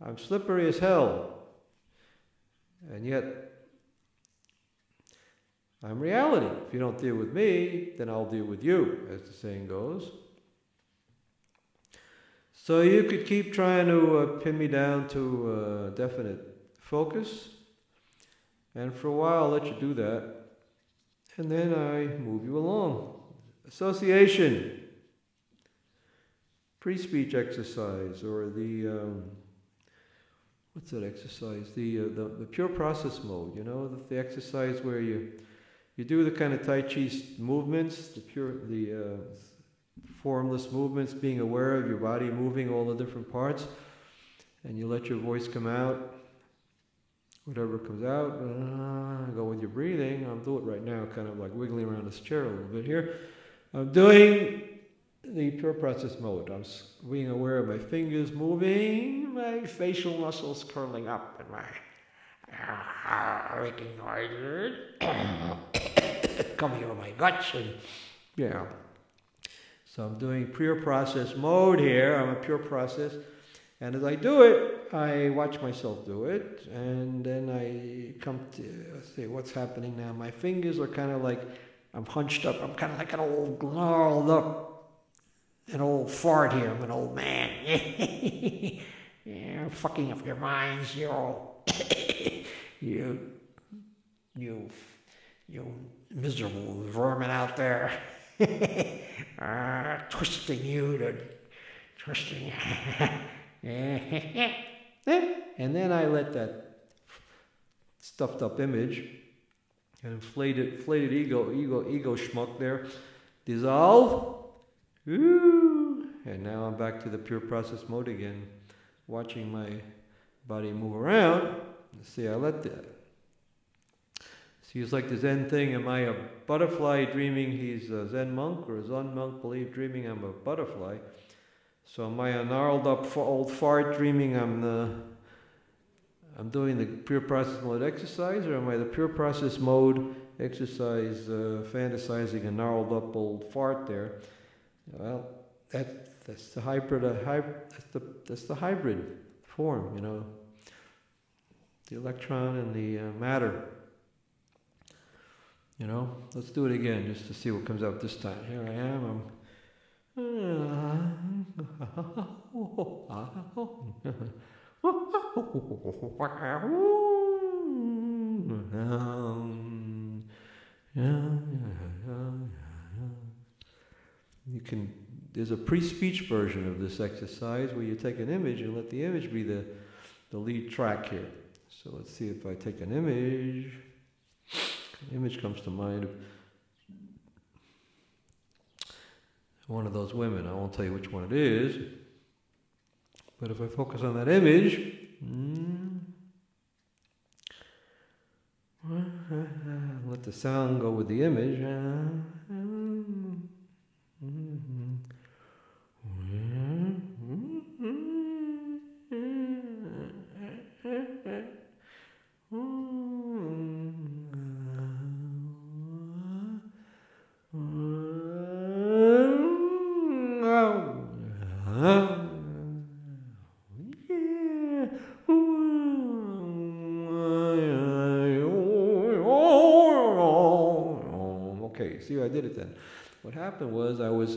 I'm slippery as hell. And yet, I'm reality. If you don't deal with me, then I'll deal with you, as the saying goes. So you could keep trying to pin me down to definite focus, and for a while I'll let you do that, and then I move you along. Association, pre-speech exercise, or the what's that exercise? The pure process mode. You know, the exercise where you do the kind of Tai Chi movements, the formless movements, being aware of your body moving all the different parts, and you let your voice come out. Whatever comes out, go with your breathing. I'll do it right now, kind of like wiggling around this chair a little bit here. I'm doing the pure process mode. I'm being aware of my fingers moving, my facial muscles curling up, and my making noises coming out of my guts, and yeah. So I'm doing pure process mode here. I'm a pure process. And as I do it, I watch myself do it, and then I come to say, what's happening now? My fingers are kind of like, I'm hunched up. I'm kind of like an old, gnarled up, an old fart here. I'm an old man. Yeah, fucking up your minds, you old, you miserable vermin out there. Twisting you to, twisting. And then I let that stuffed up image and inflated ego schmuck there dissolve. Ooh. And now I'm back to the pure process mode again, watching my body move around. See, I let that. See, it's like the Zen thing. Am I a butterfly dreaming he's a Zen monk, or a Zen monk believe dreaming I'm a butterfly? So am I a gnarled up old fart dreaming I'm doing the pure process mode exercise, or am I the pure process mode exercise fantasizing a gnarled up old fart there? Well, that's the hybrid. That's the hybrid form, you know. The electron and the matter. You know, let's do it again just to see what comes out this time. Here I am. There's a pre-speech version of this exercise where you take an image and let the image be the lead track here. So let's see if I take an image. An image comes to mind of one of those women. I won't tell you which one it is, but if I focus on that image, let the sound go with the image. Okay, see, I did it then. What happened was I went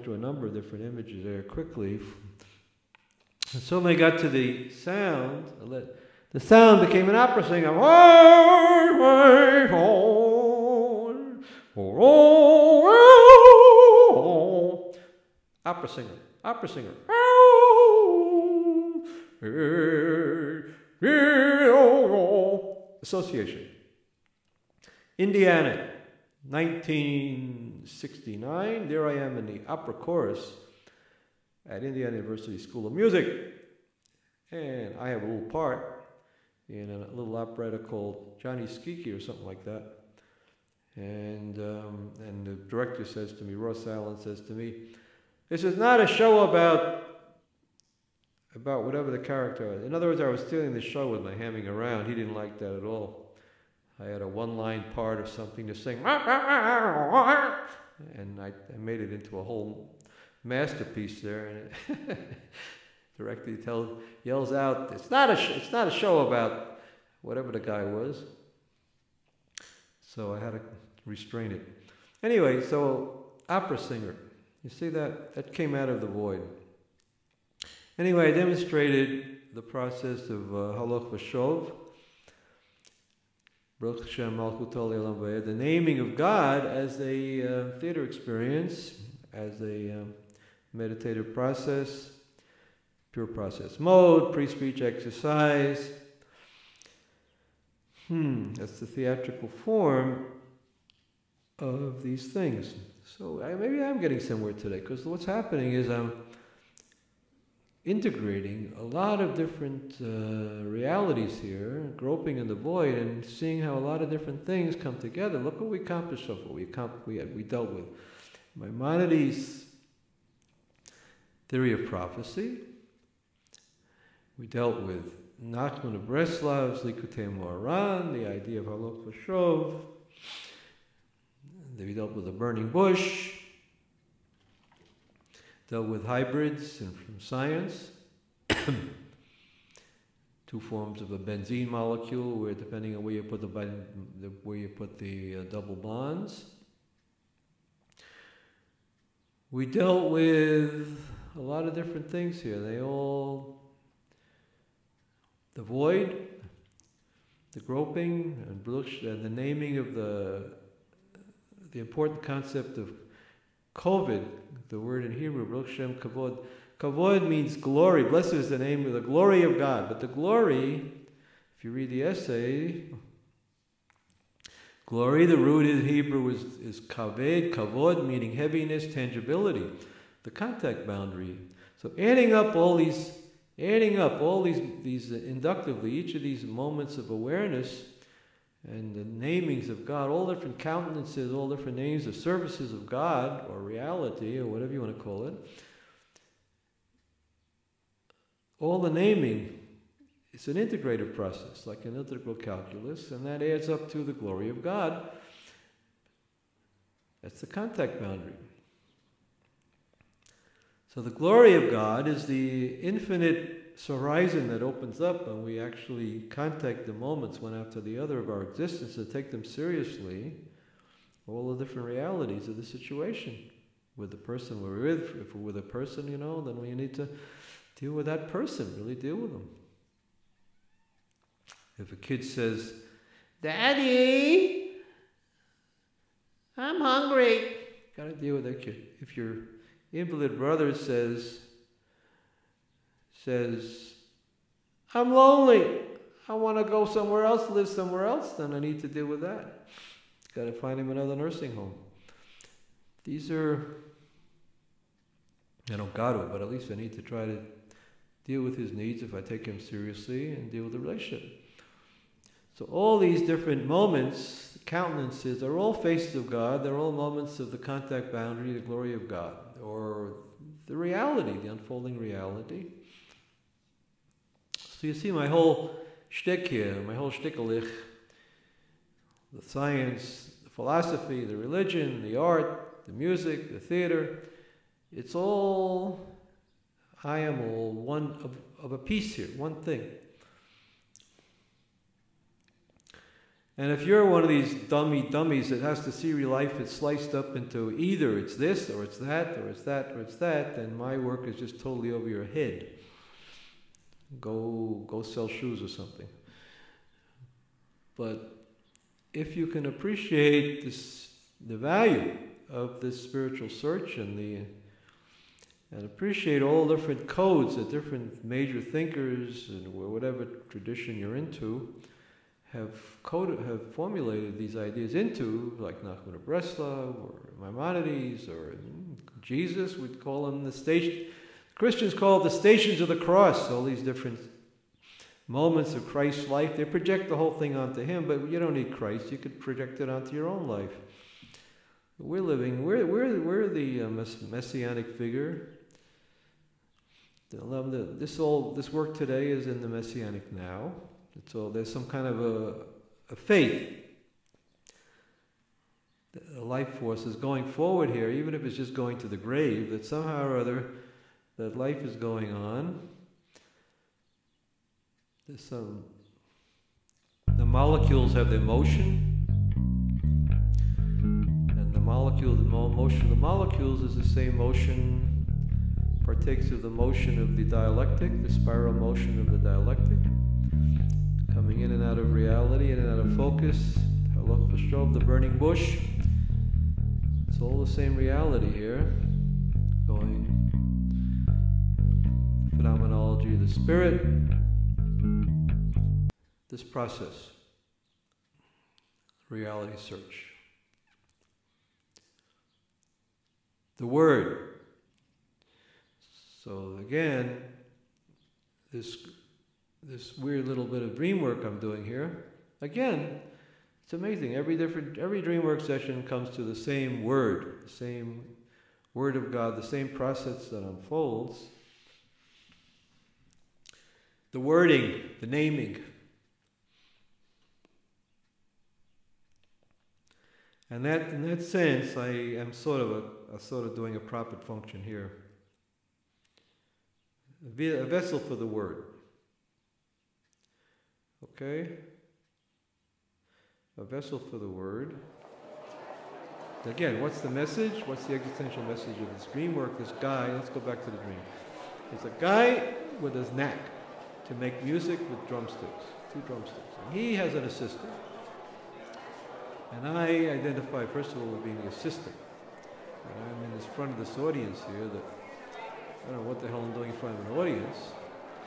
through a number of different images there quickly. And so when I got to the sound, the sound became an opera singer. Opera singer, opera singer. Association. Indiana, 1969. There I am in the opera chorus at Indiana University School of Music. And I have a little part in a little operetta called Johnny Skiki or something like that. And the director says to me, Ross Allen says to me, this is not a show about whatever the character is. In other words, I was stealing the show with my hamming around. He didn't like that at all. I had a one-line part of something to sing, and I made it into a whole masterpiece there. And directly yells out, it's not a show about whatever the guy was. So I had to restrain it. Anyway, so opera singer. You see that? That came out of the void. Anyway, I demonstrated the process of Halach V'Shov, the naming of God as a theater experience, as a meditative process, pure process mode, pre-speech exercise. That's the theatrical form of these things. So maybe I'm getting somewhere today, because what's happening is I'm integrating a lot of different realities here, groping in the void and seeing how a lot of different things come together. Look what we accomplished so far. We dealt with Maimonides' theory of prophecy. We dealt with Nachman of Breslav's likutei moharan, the idea of halach v'shov. We dealt with the burning bush. Dealt with hybrids and from science. Two forms of a benzene molecule, where depending on where you put the double bonds. We dealt with a lot of different things here. The void, the groping, and the naming of the important concept of COVID. The word in Hebrew, Baruch Shem Kavod. Kavod means glory. Blessed is the name of the glory of God. But the glory, if you read the essay, glory, the root in Hebrew is kaved, kavod, meaning heaviness, tangibility, the contact boundary. So adding up all these inductively, each of these moments of awareness, and the namings of God, all different countenances, all different names of services of God, or reality, or whatever you want to call it. All the naming, it's an integrative process, like an integral calculus, and that adds up to the glory of God. That's the contact boundary. So the glory of God is the infinite horizon that opens up when we actually contact the moments one after the other of our existence and take them seriously, all the different realities of the situation. With the person we're with, if we're with a person, then we need to deal with that person, really deal with them. If a kid says, "Daddy, I'm hungry," got to deal with that kid. If your invalid brother says, "I'm lonely, I want to go somewhere else, live somewhere else," then I need to deal with that. Got to find him another nursing home. These are, I don't got to, but at least I need to try to deal with his needs if I take him seriously and deal with the relationship. So all these different moments, countenances, are all faces of God. They're all moments of the contact boundary, the glory of God, or the reality, the unfolding reality. So you see my whole shtick here, my whole shtickelich, the science, the philosophy, the religion, the art, the music, the theater, it's all, I am all one of a piece here, one thing. And if you're one of these dummies that has to see your life is sliced up into either it's this, or it's that, or it's that, or it's that, then my work is just totally over your head. Go sell shoes or something. But if you can appreciate the value of this spiritual search and appreciate all different codes that different major thinkers and whatever tradition you're into have formulated these ideas into, like Nachman of Breslav or Maimonides or Jesus, we'd call them the station. Christians call it the stations of the cross, all these different moments of Christ's life. They project the whole thing onto him, but you don't need Christ. You could project it onto your own life. We're the messianic figure. This work today is in the messianic now. So there's some kind of a faith. A life force is going forward here, even if it's just going to the grave, that somehow or other that life is going on. the molecules have their motion, and the motion of the molecules is the same motion, partakes of the motion of the dialectic, the spiral motion of the dialectic, coming in and out of reality, in and out of focus, halach v'shov, the burning bush. It's all the same reality here, going phenomenology of the spirit, this process, reality search. The word. So again, this weird little bit of dream work I'm doing here, again, it's amazing. Every dream work session comes to the same word, the same word of God, the same process that unfolds. The wording, the naming. And that, in that sense, I am sort of doing a prophet function here. A vessel for the word. Okay? A vessel for the word. Again, what's the message? What's the existential message of this dream work? This guy, let's go back to the dream. There's a guy with his knack to make music with drumsticks, 2 drumsticks. And he has an assistant. And I identify, first of all, with being the assistant. And I'm in this front of this audience here that I don't know what the hell I'm doing in front of an audience,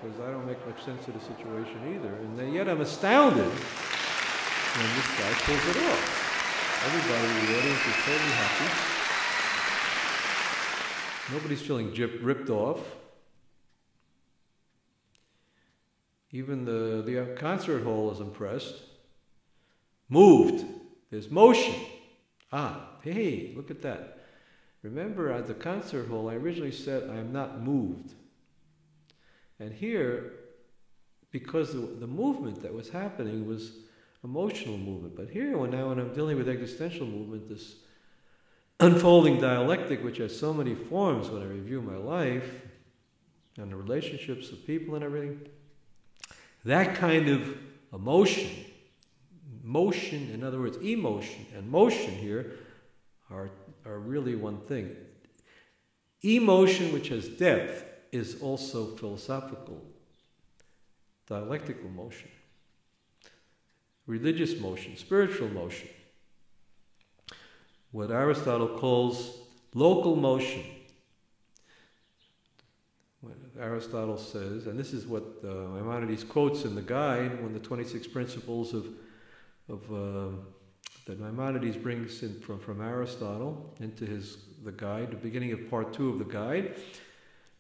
because I don't make much sense of the situation either. And then, yet I'm astounded when this guy pulls it off. Everybody in the audience is totally happy. Nobody's feeling ripped off. Even the concert hall is impressed. Moved. There's motion. Hey, look at that. Remember, at the concert hall, I originally said I'm not moved. And here, because the movement that was happening was emotional movement. But here, when I'm dealing with existential movement, this unfolding dialectic, which has so many forms when I review my life, and the relationships with people and everything, that kind of emotion, in other words, emotion and motion here are really one thing. Emotion, which has depth, is also philosophical, dialectical motion, religious motion, spiritual motion. What Aristotle calls local motion. What Aristotle says, and this is what Maimonides quotes in the guide, one of the 26 principles that Maimonides brings in from Aristotle into the guide, the beginning of part 2 of the guide.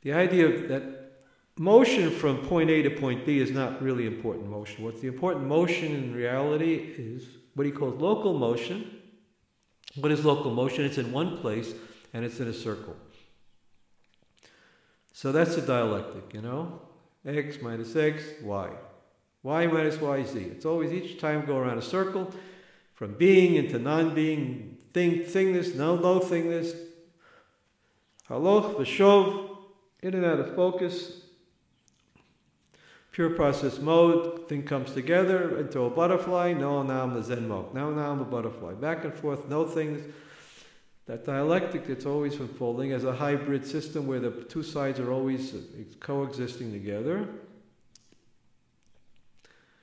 The idea that motion from point A to point B is not really important motion. What's the important motion in reality is what he calls local motion. What is local motion? It's in one place and it's in a circle. So that's a dialectic, you know? X minus X, Y. Y minus Y, Z. It's always each time go around a circle, from being into non-being, thingness, no thingness, halach v'shov, in and out of focus, pure process mode, thing comes together into a butterfly, now I'm the Zen mode, now I'm a butterfly, back and forth, no things. That dialectic that's always unfolding as a hybrid system where the two sides are always coexisting together.